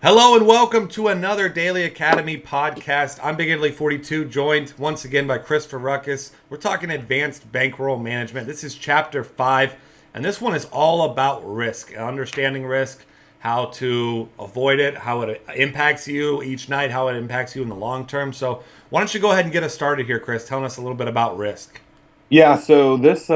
Hello and welcome to another Daily Academy podcast. I'm Big Italy 42, joined once again by Christopher Ruckus. We're talking advanced bankroll management. This is chapter 5, and this one is all about risk, understanding risk, how to avoid it, how it impacts you each night, how it impacts you in the long term. So why don't you go ahead and get us started here, Chris, telling us a little bit about risk. Yeah, so this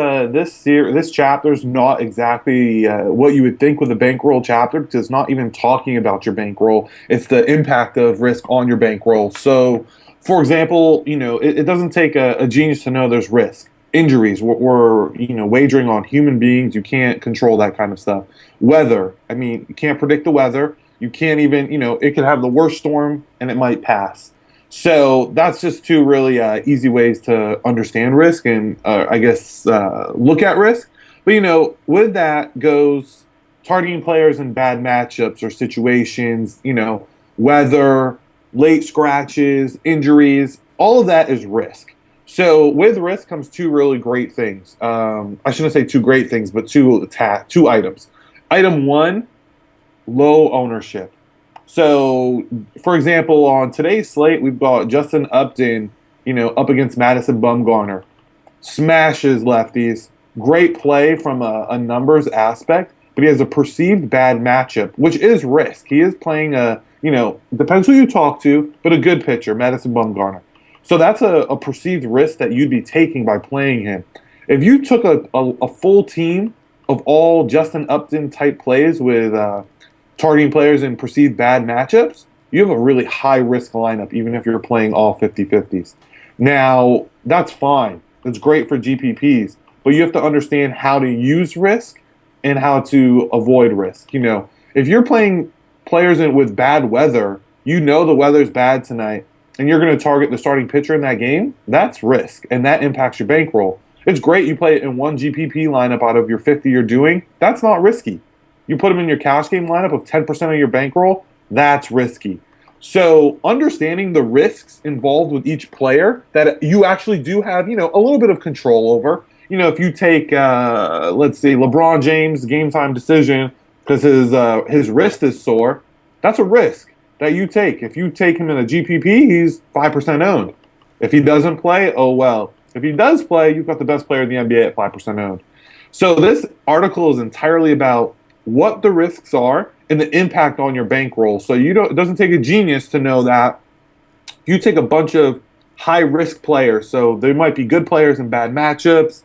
chapter is not exactly what you would think with a bankroll chapter because it's not even talking about your bankroll. It's the impact of risk on your bankroll. So, for example, it doesn't take a genius to know there's risk. Injuries, we're wagering on human beings. You can't control that kind of stuff. Weather, I mean, you can't predict the weather. You can't even, it could have the worst storm and it might pass. So that's just two really easy ways to understand risk and I guess look at risk. But with that goes targeting players in bad matchups or situations. Weather, late scratches, injuries. All of that is risk. So with risk comes two really great things. I shouldn't say two great things, but two items. Item one, low ownership. So, for example, on today's slate, we've got Justin Upton, up against Madison Bumgarner. Smashes lefties. Great play from a numbers aspect, but he has a perceived bad matchup, which is risk. He is playing depends who you talk to, but a good pitcher, Madison Bumgarner. So that's a perceived risk that you'd be taking by playing him. If you took a full team of all Justin Upton type plays with targeting players in perceived bad matchups, you have a really high risk lineup, even if you're playing all 50-50s. Now, that's fine. That's great for GPPs, but you have to understand how to use risk and how to avoid risk. If you're playing players with bad weather, the weather's bad tonight, and you're going to target the starting pitcher in that game, that's risk, and that impacts your bankroll. It's great you play it in one GPP lineup out of your 50 you're doing. That's not risky. You put them in your cash game lineup of 10% of your bankroll, that's risky. So understanding the risks involved with each player that you actually do have, a little bit of control over. If you take, let's see, LeBron James game time decision because his wrist is sore, that's a risk that you take. If you take him in a GPP, he's 5% owned. If he doesn't play, oh well. If he does play, you've got the best player in the NBA at 5% owned. So this article is entirely about what the risks are and the impact on your bankroll. So it doesn't take a genius to know that you take a bunch of high risk players. So there might be good players in bad matchups,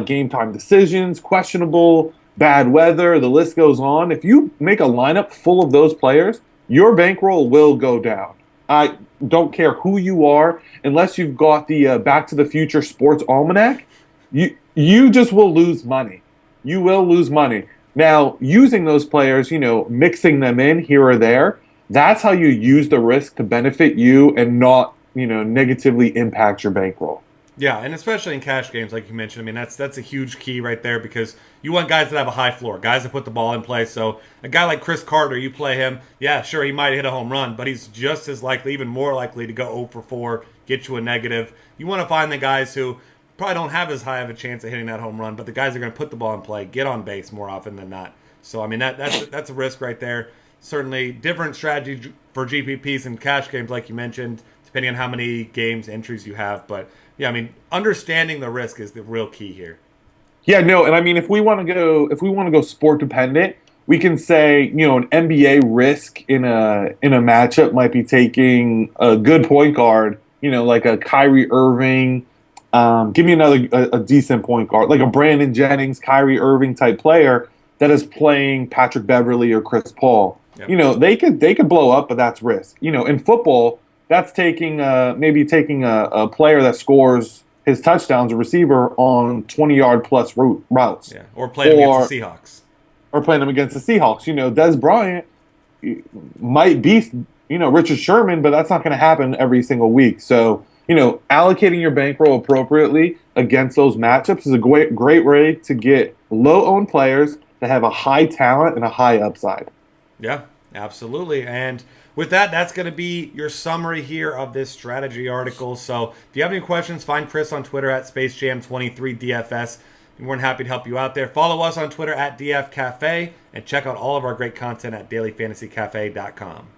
game time decisions, questionable, bad weather, the list goes on. If you make a lineup full of those players, your bankroll will go down. I don't care who you are, unless you've got the Back to the Future Sports Almanac, you just will lose money. You will lose money. Now, using those players, mixing them in here or there, that's how you use the risk to benefit you and not, negatively impact your bankroll. Yeah, and especially in cash games, like you mentioned, I mean that's a huge key right there because you want guys that have a high floor, guys that put the ball in play. So a guy like Chris Carter, you play him, yeah, sure, he might hit a home run, but he's just as likely, even more likely to go 0 for 4, get you a negative. You want to find the guys who probably don't have as high of a chance of hitting that home run, but the guys are going to put the ball in play, get on base more often than not. So I mean that's a risk right there. Certainly different strategy for GPPs and cash games, like you mentioned, depending on how many games entries you have, but yeah, I mean, understanding the risk is the real key here. Yeah, no, and I mean, if we want to go sport dependent, we can say, an NBA risk in a matchup might be taking a good point guard, like a Kyrie Irving. Give me another a decent point guard, like a Brandon Jennings, Kyrie Irving type player that is playing Patrick Beverly or Chris Paul. Yep. They could blow up, but that's risk. In football, that's taking maybe taking a player that scores his touchdowns, a receiver on 20-yard plus routes. Yeah, or playing against the Seahawks. Or playing them against the Seahawks. Des Bryant might be, Richard Sherman, but that's not going to happen every single week. So, allocating your bankroll appropriately against those matchups is a great way to get low-owned players that have a high talent and a high upside. Yeah, absolutely. And with that, that's going to be your summary here of this strategy article. So if you have any questions, find Chris on Twitter at SpaceJam23DFS. We're more than happy to help you out there. Follow us on Twitter at DF Cafe and check out all of our great content at dailyfantasycafe.com.